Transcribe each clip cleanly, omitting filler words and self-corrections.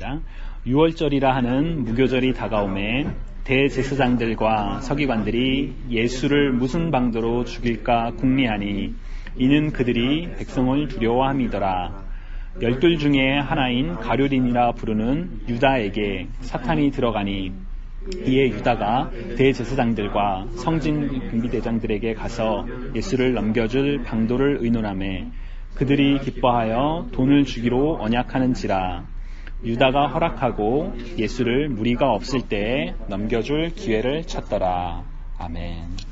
말씀입니다. 6월절이라 하는 무교절이 다가오매 대제사장들과 서기관들이 예수를 무슨 방도로 죽일까 궁리하니 이는 그들이 백성을 두려워함이더라. 12 중에 하나인 가룟이라 부르는 유다에게 사탄이 들어가니 이에 유다가 대제사장들과 성진 군비대장들에게 가서 예수를 넘겨줄 방도를 의논하매 그들이 기뻐하여 돈을 주기로 언약하는지라. 유다가 허락하고 예수를 무리가 없을 때에 넘겨줄 기회를 찾더라. 아멘.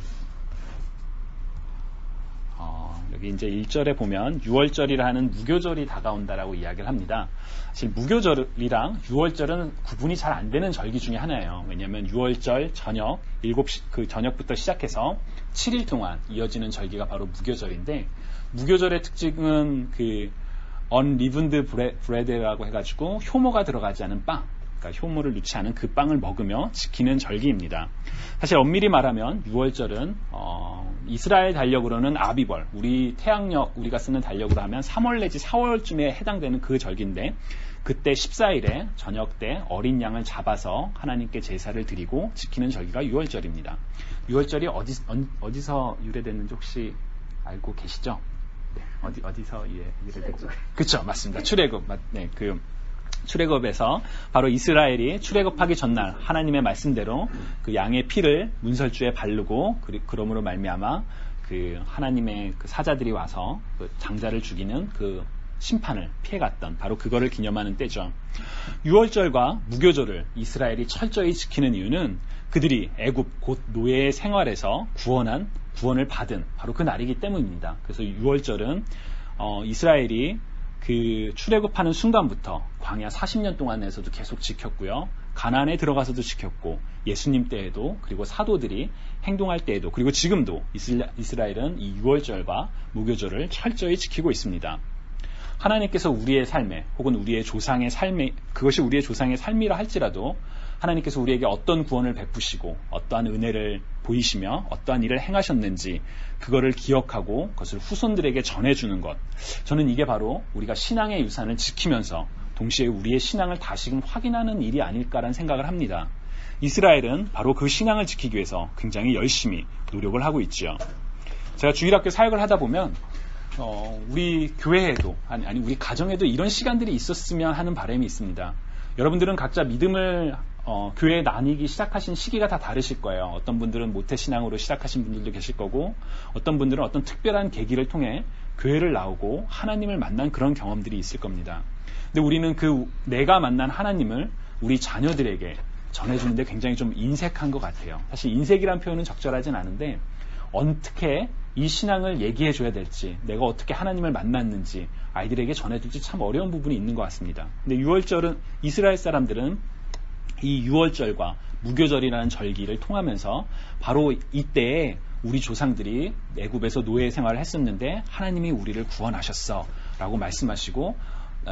여기 이제 1절에 보면 6월절이라 하는 무교절이 다가온다라고 이야기를 합니다. 사실 무교절이랑 6월절은 구분이 잘 안 되는 절기 중에 하나예요. 왜냐하면 6월절 저녁 7시 그 저녁부터 시작해서 7일 동안 이어지는 절기가 바로 무교절인데, 무교절의 특징은 그 unleavened bread라고 해가지고 효모가 들어가지 않은 빵, 그러니까 효모를 넣지 않은 그 빵을 먹으며 지키는 절기입니다. 사실 엄밀히 말하면 6월절은 이스라엘 달력으로는 아비벌, 우리 태양력 우리가 쓰는 달력으로 하면 3월 내지 4월쯤에 해당되는 그 절기인데, 그때 14일에 저녁 때 어린 양을 잡아서 하나님께 제사를 드리고 지키는 절기가 6월절입니다. 6월절이 어디서 유래됐는지 혹시 알고 계시죠? 네, 어디서 유래됐죠? 그렇죠, 맞습니다. 출애굽, 네, 그 출애굽에서 바로 이스라엘이 출애굽하기 전날 하나님의 말씀대로 그 양의 피를 문설주에 바르고 그러므로 말미암아 그 하나님의 그 사자들이 와서 그 장자를 죽이는 그 심판을 피해갔던 바로 그거를 기념하는 때죠. 6월절과 무교절을 이스라엘이 철저히 지키는 이유는 그들이 애굽 곧 노예의 생활에서 구원을 받은 바로 그 날이기 때문입니다. 그래서 6월절은 이스라엘이 그 출애굽하는 순간부터 광야 40년 동안에서도 계속 지켰고요. 가나안에 들어가서도 지켰고, 예수님 때에도, 그리고 사도들이 행동할 때에도, 그리고 지금도 이스라엘은 이 6월절과 무교절을 철저히 지키고 있습니다. 하나님께서 우리의 삶에, 혹은 우리의 조상의 삶에, 그것이 우리의 조상의 삶이라 할지라도 하나님께서 우리에게 어떤 구원을 베푸시고 어떠한 은혜를 보이시며 어떠한 일을 행하셨는지 그거를 기억하고 그것을 후손들에게 전해주는 것, 저는 이게 바로 우리가 신앙의 유산을 지키면서 동시에 우리의 신앙을 다시금 확인하는 일이 아닐까라는 생각을 합니다. 이스라엘은 바로 그 신앙을 지키기 위해서 굉장히 열심히 노력을 하고 있지요. 제가 주일학교 사역을 하다 보면 우리 교회에도 아니 우리 가정에도 이런 시간들이 있었으면 하는 바람이 있습니다. 여러분들은 각자 믿음을 교회에 나뉘기 시작하신 시기가 다 다르실 거예요. 어떤 분들은 모태신앙으로 시작하신 분들도 계실 거고, 어떤 분들은 어떤 특별한 계기를 통해 교회를 나오고 하나님을 만난 그런 경험들이 있을 겁니다. 근데 우리는 그 내가 만난 하나님을 우리 자녀들에게 전해주는데 굉장히 좀 인색한 것 같아요. 사실 인색이란 표현은 적절하진 않은데, 어떻게 이 신앙을 얘기해 줘야 될지, 내가 어떻게 하나님을 만났는지 아이들에게 전해줄지 참 어려운 부분이 있는 것 같습니다. 근데 6월절은 이스라엘 사람들은 이 6월절과 무교절이라는 절기를 통하면서 바로 이때에 우리 조상들이 애굽에서 노예 생활을 했었는데 하나님이 우리를 구원하셨어 라고 말씀하시고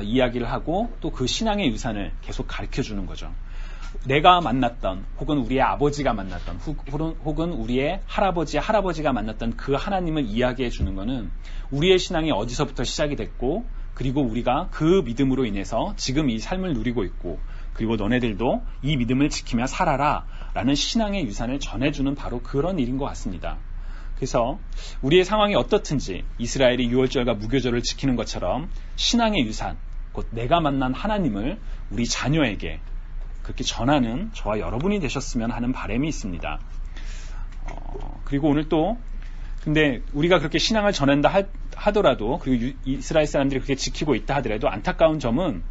이야기를 하고 또 그 신앙의 유산을 계속 가르쳐주는 거죠. 내가 만났던, 혹은 우리의 아버지가 만났던, 혹은 우리의 할아버지가 만났던 그 하나님을 이야기해 주는 것은 우리의 신앙이 어디서부터 시작이 됐고, 그리고 우리가 그 믿음으로 인해서 지금 이 삶을 누리고 있고, 그리고 너네들도 이 믿음을 지키며 살아라 라는 신앙의 유산을 전해주는 바로 그런 일인 것 같습니다. 그래서 우리의 상황이 어떻든지 이스라엘이 6월절과 무교절을 지키는 것처럼 신앙의 유산, 곧 내가 만난 하나님을 우리 자녀에게 그렇게 전하는 저와 여러분이 되셨으면 하는 바람이 있습니다. 그리고 오늘 또 근데 우리가 그렇게 신앙을 전한다 하더라도, 그리고 이스라엘 사람들이 그렇게 지키고 있다 하더라도 안타까운 점은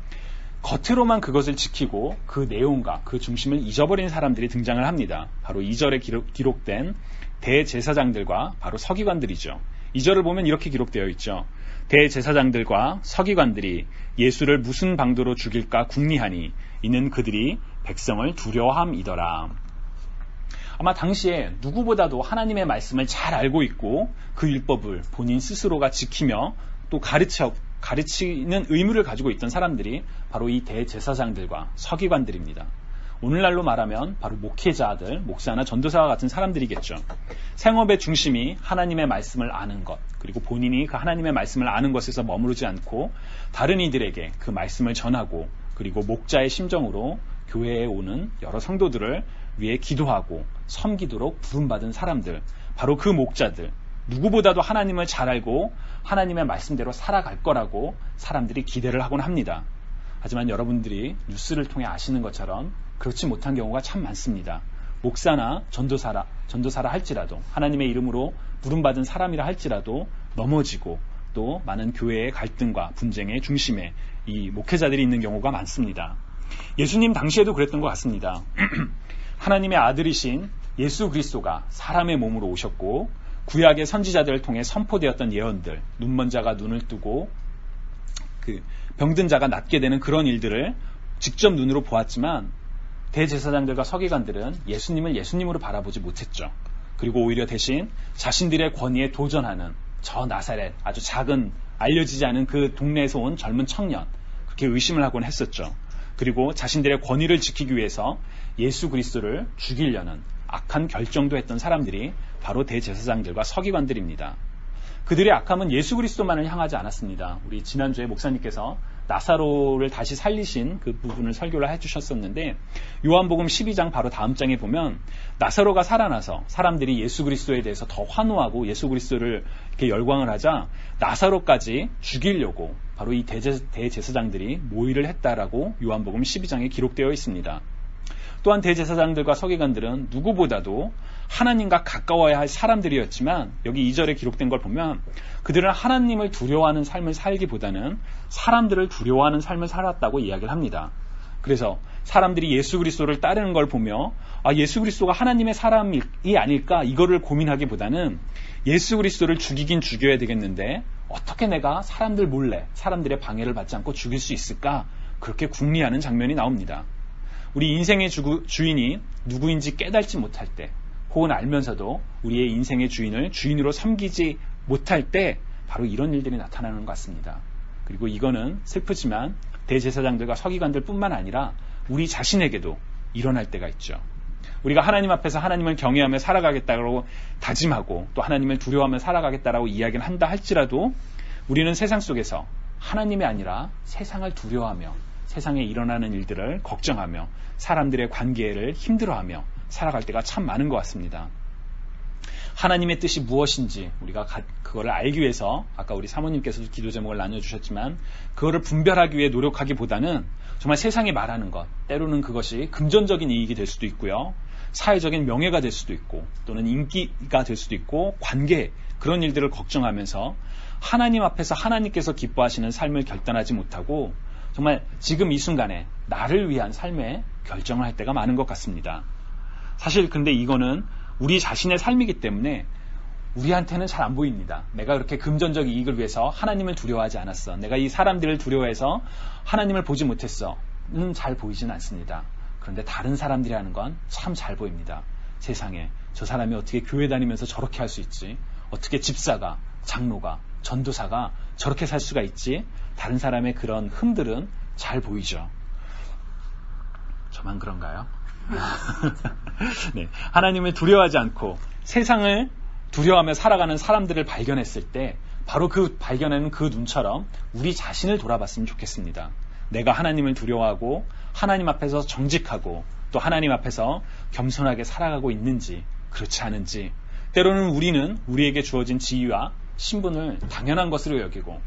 겉으로만 그것을 지키고 그 내용과 그 중심을 잊어버린 사람들이 등장을 합니다. 바로 2절에 기록된 대제사장들과 바로 서기관들이죠. 2절을 보면 이렇게 기록되어 있죠. 대제사장들과 서기관들이 예수를 무슨 방도로 죽일까 궁리하니 이는 그들이 백성을 두려워함이더라. 아마 당시에 누구보다도 하나님의 말씀을 잘 알고 있고 그 율법을 본인 스스로가 지키며 또 가르치는 의무를 가지고 있던 사람들이 바로 이 대제사장들과 서기관들입니다. 오늘날로 말하면 바로 목회자들, 목사나 전도사와 같은 사람들이겠죠. 생업의 중심이 하나님의 말씀을 아는 것, 그리고 본인이 그 하나님의 말씀을 아는 것에서 머무르지 않고 다른 이들에게 그 말씀을 전하고 그리고 목자의 심정으로 교회에 오는 여러 성도들을 위해 기도하고 섬기도록 부름받은 사람들, 바로 그 목자들, 누구보다도 하나님을 잘 알고 하나님의 말씀대로 살아갈 거라고 사람들이 기대를 하곤 합니다. 하지만 여러분들이 뉴스를 통해 아시는 것처럼 그렇지 못한 경우가 참 많습니다. 목사나 전도사라 할지라도, 하나님의 이름으로 부름받은 사람이라 할지라도 넘어지고 또 많은 교회의 갈등과 분쟁의 중심에 이 목회자들이 있는 경우가 많습니다. 예수님 당시에도 그랬던 것 같습니다. 하나님의 아들이신 예수 그리스도가 사람의 몸으로 오셨고 구약의 선지자들을 통해 선포되었던 예언들, 눈먼 자가 눈을 뜨고 병든 자가 낫게 되는 그런 일들을 직접 눈으로 보았지만 대제사장들과 서기관들은 예수님을 예수님으로 바라보지 못했죠. 그리고 오히려 대신 자신들의 권위에 도전하는 저 나사렛, 아주 작은 알려지지 않은 그 동네에서 온 젊은 청년, 그렇게 의심을 하곤 했었죠. 그리고 자신들의 권위를 지키기 위해서 예수 그리스도를 죽이려는 악한 결정도 했던 사람들이 바로 대제사장들과 서기관들입니다. 그들의 악함은 예수 그리스도만을 향하지 않았습니다. 우리 지난주에 목사님께서 나사로를 다시 살리신 그 부분을 설교를 해주셨었는데, 요한복음 12장 바로 다음 장에 보면 나사로가 살아나서 사람들이 예수 그리스도에 대해서 더 환호하고 예수 그리스도를 이렇게 열광을 하자 나사로까지 죽이려고 바로 이 대제사장들이 모의를 했다라고 요한복음 12장에 기록되어 있습니다. 또한 대제사장들과 서기관들은 누구보다도 하나님과 가까워야 할 사람들이었지만, 여기 2절에 기록된 걸 보면 그들은 하나님을 두려워하는 삶을 살기보다는 사람들을 두려워하는 삶을 살았다고 이야기를 합니다. 그래서 사람들이 예수 그리스도를 따르는 걸 보며 예수 그리스도가 하나님의 사람이 아닐까 이거를 고민하기보다는 예수 그리스도를 죽이긴 죽여야 되겠는데 어떻게 내가 사람들 몰래, 사람들의 방해를 받지 않고 죽일 수 있을까, 그렇게 궁리하는 장면이 나옵니다. 우리 인생의 주인이 누구인지 깨닫지 못할 때, 혹은 알면서도 우리의 인생의 주인을 주인으로 섬기지 못할 때 바로 이런 일들이 나타나는 것 같습니다. 그리고 이거는 슬프지만 대제사장들과 서기관들 뿐만 아니라 우리 자신에게도 일어날 때가 있죠. 우리가 하나님 앞에서 하나님을 경외하며 살아가겠다고 다짐하고 또 하나님을 두려워하며 살아가겠다라고 이야기를 한다 할지라도 우리는 세상 속에서 하나님이 아니라 세상을 두려워하며 세상에 일어나는 일들을 걱정하며 사람들의 관계를 힘들어하며 살아갈 때가 참 많은 것 같습니다. 하나님의 뜻이 무엇인지 우리가 그거를 알기 위해서 아까 우리 사모님께서도 기도 제목을 나눠주셨지만 그거를 분별하기 위해 노력하기보다는 정말 세상이 말하는 것, 때로는 그것이 금전적인 이익이 될 수도 있고요, 사회적인 명예가 될 수도 있고 또는 인기가 될 수도 있고 관계, 그런 일들을 걱정하면서 하나님 앞에서 하나님께서 기뻐하시는 삶을 결단하지 못하고 정말 지금 이 순간에 나를 위한 삶에 결정을 할 때가 많은 것 같습니다. 사실 근데 이거는 우리 자신의 삶이기 때문에 우리한테는 잘 안 보입니다. 내가 그렇게 금전적 이익을 위해서 하나님을 두려워하지 않았어, 내가 이 사람들을 두려워해서 하나님을 보지 못했어, 잘 보이진 않습니다. 그런데 다른 사람들이 하는 건 참 잘 보입니다. 세상에 저 사람이 어떻게 교회 다니면서 저렇게 할 수 있지, 어떻게 집사가, 장로가, 전도사가 저렇게 살 수가 있지, 다른 사람의 그런 흠들은 잘 보이죠. 저만 그런가요? 네, 하나님을 두려워하지 않고 세상을 두려워하며 살아가는 사람들을 발견했을 때 바로 그 발견하는 그 눈처럼 우리 자신을 돌아봤으면 좋겠습니다. 내가 하나님을 두려워하고 하나님 앞에서 정직하고 또 하나님 앞에서 겸손하게 살아가고 있는지 그렇지 않은지, 때로는 우리는 우리에게 주어진 지위와 신분을 당연한 것으로 여기고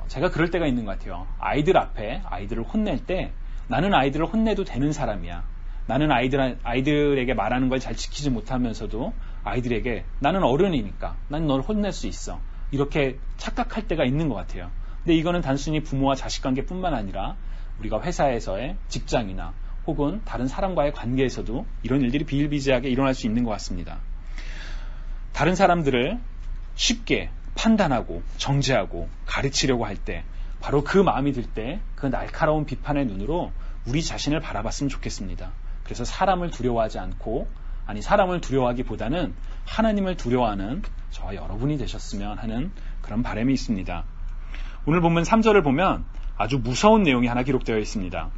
제가 그럴 때가 있는 것 같아요. 아이들 앞에 아이들을 혼낼 때 나는 아이들을 혼내도 되는 사람이야, 나는 아이들에게 말하는 걸 잘 지키지 못하면서도 아이들에게 나는 어른이니까 난 널 혼낼 수 있어, 이렇게 착각할 때가 있는 것 같아요. 근데 이거는 단순히 부모와 자식 관계뿐만 아니라 우리가 회사에서의 직장이나 혹은 다른 사람과의 관계에서도 이런 일들이 비일비재하게 일어날 수 있는 것 같습니다. 다른 사람들을 쉽게 판단하고 정죄하고 가르치려고 할 때 바로 그 마음이 들 때 그 날카로운 비판의 눈으로 우리 자신을 바라봤으면 좋겠습니다. 그래서 사람을 두려워하지 않고, 사람을 두려워하기보다는 하나님을 두려워하는 저와 여러분이 되셨으면 하는 그런 바람이 있습니다. 오늘 본문 3절을 보면 아주 무서운 내용이 하나 기록되어 있습니다.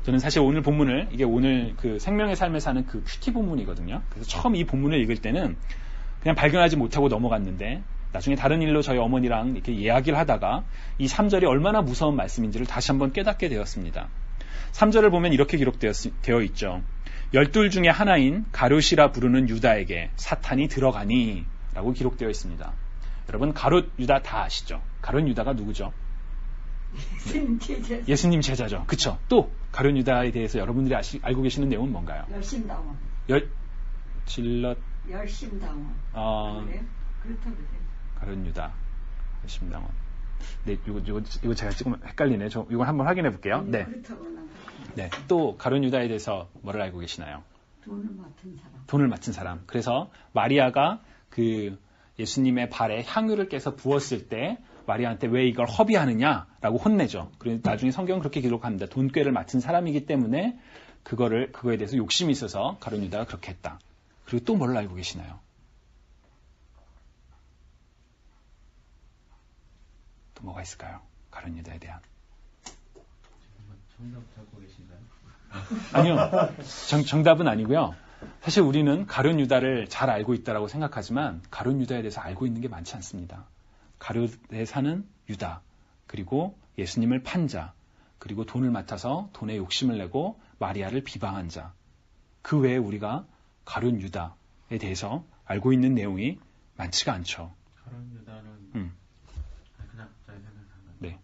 저는 사실 오늘 본문을, 이게 오늘 그 생명의 삶에 사는 그 큐티 본문이거든요. 그래서 처음 이 본문을 읽을 때는 그냥 발견하지 못하고 넘어갔는데 나중에 다른 일로 저희 어머니랑 이렇게 이야기를 하다가 이 3절이 얼마나 무서운 말씀인지를 다시 한번 깨닫게 되었습니다. 3절을 보면 이렇게 기록되어 있죠. 12 중에 하나인 가룟이라 부르는 유다에게 사탄이 들어가니 라고 기록되어 있습니다. 여러분 가룟 유다 다 아시죠? 가룟 유다가 누구죠? 예수님 제자죠. 그쵸? 또 가룟 유다에 대해서 여러분들이 알고 계시는 내용은 뭔가요? 열심당원. 열심당원. 그래요? 그렇다고 그래요. 가룟 유다 열심당원. 네, 이거 제가 지금 헷갈리네. 이걸 한번 확인해 볼게요. 네. 네. 또 가룟 유다에 대해서 뭐를 알고 계시나요? 돈을 맡은 사람. 그래서 마리아가 그 예수님의 발에 향유를 깨서 부었을 때 마리아한테 왜 이걸 허비하느냐라고 혼내죠. 그래서 나중에 성경은 그렇게 기록합니다. 돈꾀를 맡은 사람이기 때문에 그거에 대해서 욕심이 있어서 가룟 유다가 그렇게 했다. 그리고 또 뭘 알고 계시나요? 또 뭐가 있을까요? 가룟 유다에 대한. 정답 잡고 계신가요? 아니요. 정답은 아니고요. 사실 우리는 가룟 유다를 잘 알고 있다고 생각하지만 가룟 유다에 대해서 알고 있는 게 많지 않습니다. 가룟에 사는 유다, 그리고 예수님을 판 자, 그리고 돈을 맡아서 돈에 욕심을 내고 마리아를 비방한 자. 그 외에 우리가 가룟 유다에 대해서 알고 있는 내용이 많지가 않죠. 가룟 유다는 그냥 갑자기 생각나는 네.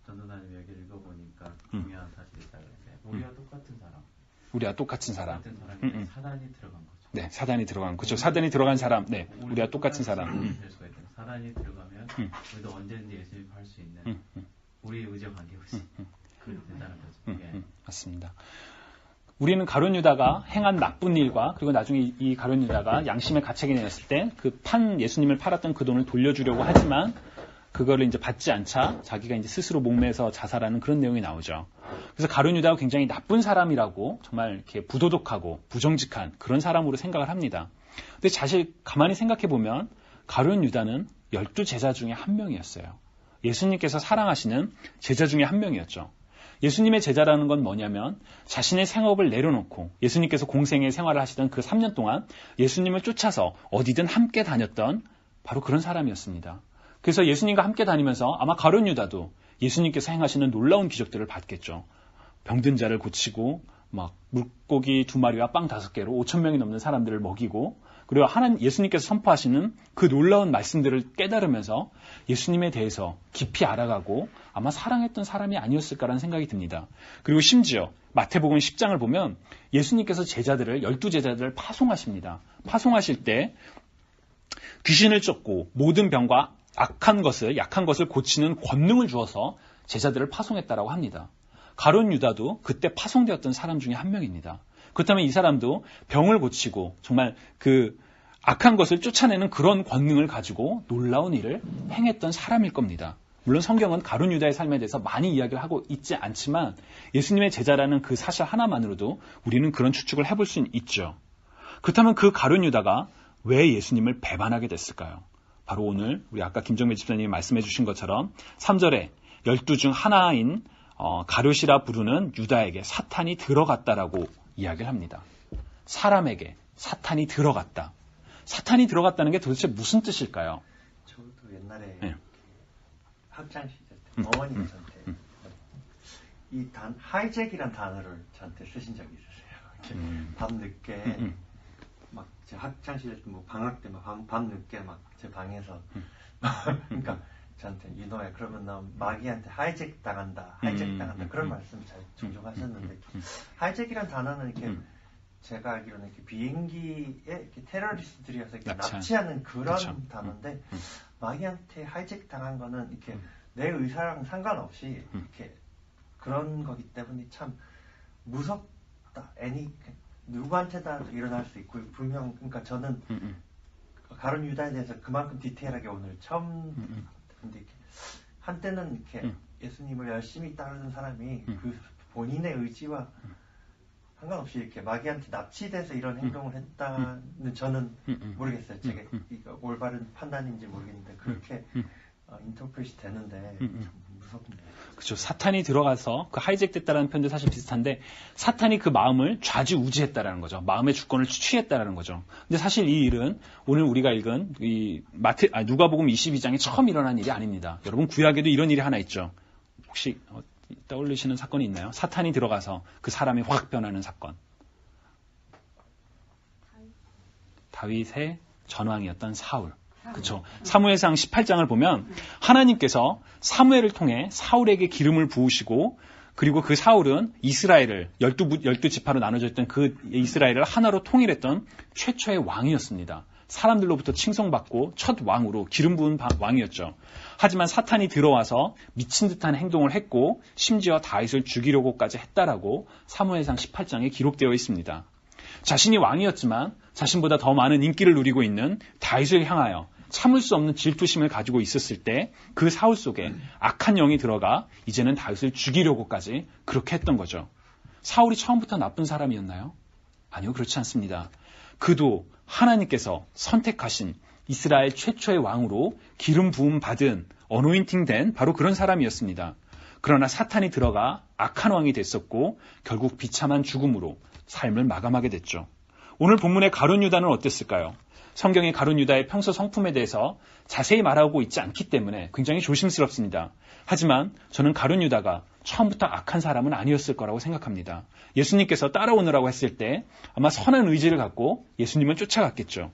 전도사님 얘기를 읽어보니까 중요한 사실이 있다는데 우리와 똑같은 사람. 우리와 똑같은 사람. 같은 사람이 사단이 들어간 거죠. 네, 사단이 들어간 그렇죠. 사단이 들어간 사람. 네, 우리와 똑같은 사람. 사단이 들어가면 우리도 언제든지 예수님 할 수 있는 우리의 의지와 관계없이 그렇게 된다는 거죠. 예. 맞습니다. 우리는 가룟 유다가 행한 나쁜 일과 그리고 나중에 이 가룟 유다가 양심의 가책이 내렸을 때 그 예수님을 팔았던 그 돈을 돌려주려고 하지만 그거를 이제 받지 않자 자기가 이제 스스로 목매서 자살하는 그런 내용이 나오죠. 그래서 가룟 유다가 굉장히 나쁜 사람이라고 정말 이렇게 부도덕하고 부정직한 그런 사람으로 생각을 합니다. 근데 사실 가만히 생각해 보면 가룟 유다는 12제자 중에 한 명이었어요. 예수님께서 사랑하시는 제자 중에 한 명이었죠. 예수님의 제자라는 건 뭐냐면 자신의 생업을 내려놓고 예수님께서 공생의 생활을 하시던 그 3년 동안 예수님을 쫓아서 어디든 함께 다녔던 바로 그런 사람이었습니다. 그래서 예수님과 함께 다니면서 아마 가룟 유다도 예수님께서 행하시는 놀라운 기적들을 봤겠죠. 병든 자를 고치고 막 물고기 2마리와 빵 5개로 5,000명이 넘는 사람들을 먹이고 그리고 예수님께서 선포하시는 그 놀라운 말씀들을 깨달으면서 예수님에 대해서 깊이 알아가고 아마 사랑했던 사람이 아니었을까라는 생각이 듭니다. 그리고 심지어 마태복음 10장을 보면 예수님께서 12제자들을 파송하십니다. 파송하실 때 귀신을 쫓고 모든 병과 약한 것을 고치는 권능을 주어서 제자들을 파송했다라고 합니다. 가룟 유다도 그때 파송되었던 사람 중에 한 명입니다. 그렇다면 이 사람도 병을 고치고 정말 그 악한 것을 쫓아내는 그런 권능을 가지고 놀라운 일을 행했던 사람일 겁니다. 물론 성경은 가룟 유다의 삶에 대해서 많이 이야기를 하고 있지 않지만 예수님의 제자라는 그 사실 하나만으로도 우리는 그런 추측을 해볼 수 있죠. 그렇다면 그 가룟 유다가 왜 예수님을 배반하게 됐을까요? 바로 오늘 우리 아까 김정배 집사님이 말씀해 주신 것처럼 3절에 12 중 하나인 가룟이라 부르는 유다에게 사탄이 들어갔다라고 이야기를 합니다. 사람에게 사탄이 들어갔다. 사탄이 들어갔다는 게 도대체 무슨 뜻일까요? 저도 옛날에 학창 시절 때 어머니가 저한테 하이잭이란 단어를 저한테 쓰신 적이 있었어요. 밤늦게 막 제 학창 시절 때 뭐 방학 때 막 밤늦게 막 제 방에서 그러니까 저한테 유노야 그러면 너 마귀한테 하이잭 당한다 그런 말씀 잘 종종 하셨는데 하이잭이란 단어는 이렇게 제가 알기로는 이렇게 비행기에 이렇게 테러리스트들이어서 이렇게 납치하는 그런 그쵸. 단어인데 마귀한테 하이잭 당한 거는 이렇게 내 의사랑 상관없이 이렇게 그런 거기 때문에 참 무섭다. 누구한테나 일어날 수 있고 분명 그러니까 저는 가룟 유다에 대해서 그만큼 디테일하게 오늘 처음 근데 한때는 이렇게 예수님을 열심히 따르는 사람이 그 본인의 의지와 상관없이 이렇게 마귀한테 납치돼서 이런 행동을 했다는 저는 모르겠어요. 제가 이거 올바른 판단인지 모르겠는데 그렇게 인터프레시 되는데 참 무섭네요. 그렇죠. 사탄이 들어가서 그 하이잭됐다라는 표현도 사실 비슷한데 사탄이 그 마음을 좌지우지했다라는 거죠. 마음의 주권을 취했다라는 거죠. 근데 사실 이 일은 오늘 우리가 읽은 이 누가복음 22장에 처음 일어난 일이 아닙니다. 여러분 구약에도 이런 일이 하나 있죠. 혹시 떠올리시는 사건이 있나요? 사탄이 들어가서 그 사람이 확 변하는 사건. 다윗의 전왕이었던 사울. 그렇죠. 사무엘상 18장을 보면 하나님께서 사무엘을 통해 사울에게 기름을 부으시고 그리고 그 사울은 이스라엘을 12지파로 나눠져 있던 그 이스라엘을 하나로 통일했던 최초의 왕이었습니다. 사람들로부터 칭송받고 첫 왕으로 기름 부은 왕이었죠. 하지만 사탄이 들어와서 미친 듯한 행동을 했고 심지어 다윗을 죽이려고까지 했다라고 사무엘상 18장에 기록되어 있습니다. 자신이 왕이었지만 자신보다 더 많은 인기를 누리고 있는 다윗을 향하여 참을 수 없는 질투심을 가지고 있었을 때 그 사울 속에 악한 영이 들어가 이제는 다윗을 죽이려고까지 그렇게 했던 거죠. 사울이 처음부터 나쁜 사람이었나요? 아니요, 그렇지 않습니다. 그도 하나님께서 선택하신 이스라엘 최초의 왕으로 기름 부음 받은 어노인팅 된 바로 그런 사람이었습니다. 그러나 사탄이 들어가 악한 왕이 됐었고 결국 비참한 죽음으로 삶을 마감하게 됐죠. 오늘 본문의 가룟 유다는 어땠을까요? 성경이 가룟 유다의 평소 성품에 대해서 자세히 말하고 있지 않기 때문에 굉장히 조심스럽습니다. 하지만 저는 가룟 유다가 처음부터 악한 사람은 아니었을 거라고 생각합니다. 예수님께서 따라오느라고 했을 때 아마 선한 의지를 갖고 예수님을 쫓아갔겠죠.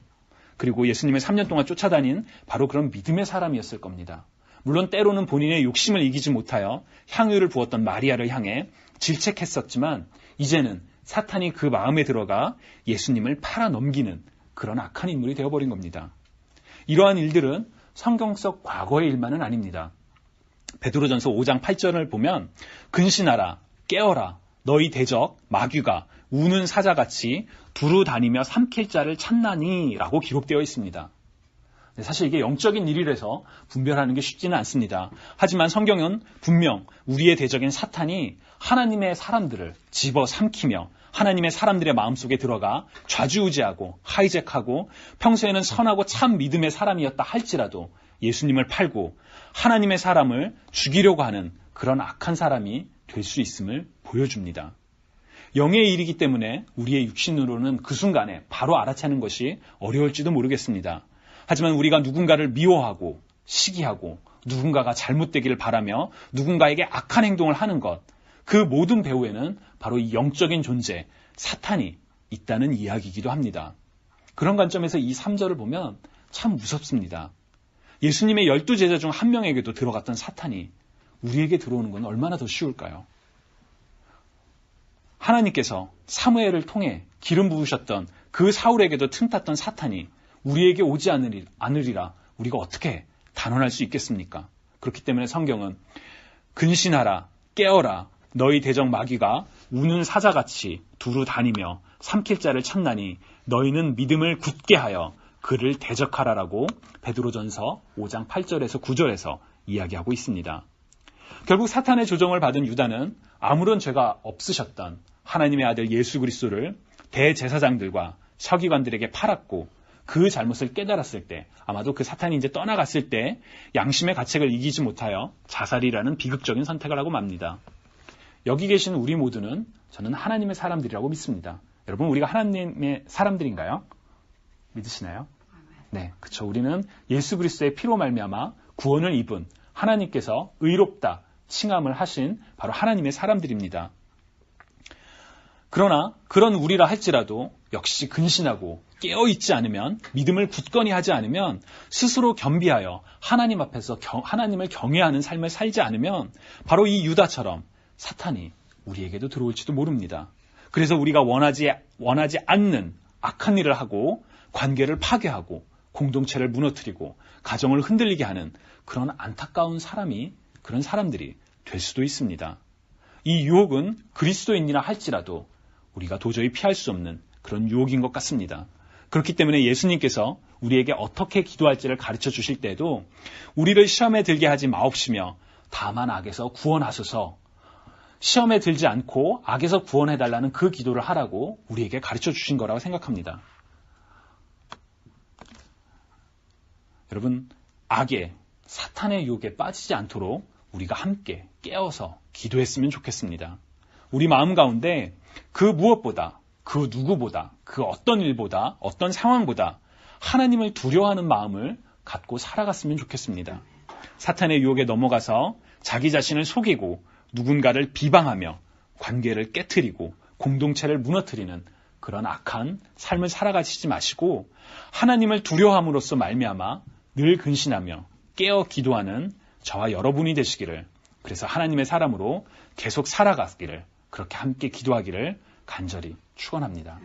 그리고 예수님을 3년 동안 쫓아다닌 바로 그런 믿음의 사람이었을 겁니다. 물론 때로는 본인의 욕심을 이기지 못하여 향유를 부었던 마리아를 향해 질책했었지만 이제는 사탄이 그 마음에 들어가 예수님을 팔아넘기는 그런 악한 인물이 되어버린 겁니다. 이러한 일들은 성경 속 과거의 일만은 아닙니다. 베드로전서 5장 8절을 보면 근신하라 깨어라 너희 대적 마귀가 우는 사자같이 두루 다니며 삼킬 자를 찾나니 라고 기록되어 있습니다. 사실 이게 영적인 일이라서 분별하는 게 쉽지는 않습니다. 하지만 성경은 분명 우리의 대적인 사탄이 하나님의 사람들을 집어삼키며 하나님의 사람들의 마음속에 들어가 좌지우지하고 하이잭하고 평소에는 선하고 참 믿음의 사람이었다 할지라도 예수님을 팔고 하나님의 사람을 죽이려고 하는 그런 악한 사람이 될 수 있음을 보여줍니다. 영의 일이기 때문에 우리의 육신으로는 그 순간에 바로 알아채는 것이 어려울지도 모르겠습니다. 하지만 우리가 누군가를 미워하고 시기하고 누군가가 잘못되기를 바라며 누군가에게 악한 행동을 하는 것, 그 모든 배후에는 바로 이 영적인 존재, 사탄이 있다는 이야기이기도 합니다. 그런 관점에서 이 3절을 보면 참 무섭습니다. 예수님의 12제자 중 한 명에게도 들어갔던 사탄이 우리에게 들어오는 건 얼마나 더 쉬울까요? 하나님께서 사무엘을 통해 기름 부으셨던 그 사울에게도 틈탔던 사탄이 우리에게 오지 않으리라 우리가 어떻게 단언할 수 있겠습니까? 그렇기 때문에 성경은 근신하라 깨어라 너희 대적 마귀가 우는 사자같이 두루 다니며 삼킬 자를 찾나니 너희는 믿음을 굳게 하여 그를 대적하라라고 베드로전서 5장 8절에서 9절에서 이야기하고 있습니다. 결국 사탄의 조정을 받은 유다는 아무런 죄가 없으셨던 하나님의 아들 예수 그리스도를 대제사장들과 서기관들에게 팔았고 그 잘못을 깨달았을 때 아마도 그 사탄이 이제 떠나갔을 때 양심의 가책을 이기지 못하여 자살이라는 비극적인 선택을 하고 맙니다. 여기 계신 우리 모두는 저는 하나님의 사람들이라고 믿습니다. 여러분 우리가 하나님의 사람들인가요? 믿으시나요? 네, 그렇죠. 우리는 예수 그리스도의 피로 말미암아 구원을 입은 하나님께서 의롭다 칭함을 하신 바로 하나님의 사람들입니다. 그러나 그런 우리라 할지라도 역시 근신하고 깨어있지 않으면 믿음을 굳건히 하지 않으면 스스로 겸비하여 하나님 앞에서 하나님을 경외하는 삶을 살지 않으면 바로 이 유다처럼 사탄이 우리에게도 들어올지도 모릅니다. 그래서 우리가 원하지 않는 악한 일을 하고 관계를 파괴하고 공동체를 무너뜨리고 가정을 흔들리게 하는 그런 안타까운 그런 사람들이 될 수도 있습니다. 이 유혹은 그리스도인이라 할지라도 우리가 도저히 피할 수 없는 그런 유혹인 것 같습니다. 그렇기 때문에 예수님께서 우리에게 어떻게 기도할지를 가르쳐 주실 때에도 우리를 시험에 들게 하지 마옵시며 다만 악에서 구원하소서 시험에 들지 않고 악에서 구원해달라는 그 기도를 하라고 우리에게 가르쳐 주신 거라고 생각합니다. 여러분, 악의 사탄의 유혹에 빠지지 않도록 우리가 함께 깨어서 기도했으면 좋겠습니다. 우리 마음 가운데 그 무엇보다, 그 누구보다, 그 어떤 일보다, 어떤 상황보다 하나님을 두려워하는 마음을 갖고 살아갔으면 좋겠습니다. 사탄의 유혹에 넘어가서 자기 자신을 속이고 누군가를 비방하며 관계를 깨트리고 공동체를 무너뜨리는 그런 악한 삶을 살아가시지 마시고 하나님을 두려워함으로써 말미암아 늘 근신하며 깨어 기도하는 저와 여러분이 되시기를, 그래서 하나님의 사람으로 계속 살아가기를, 그렇게 함께 기도하기를 간절히 축원합니다.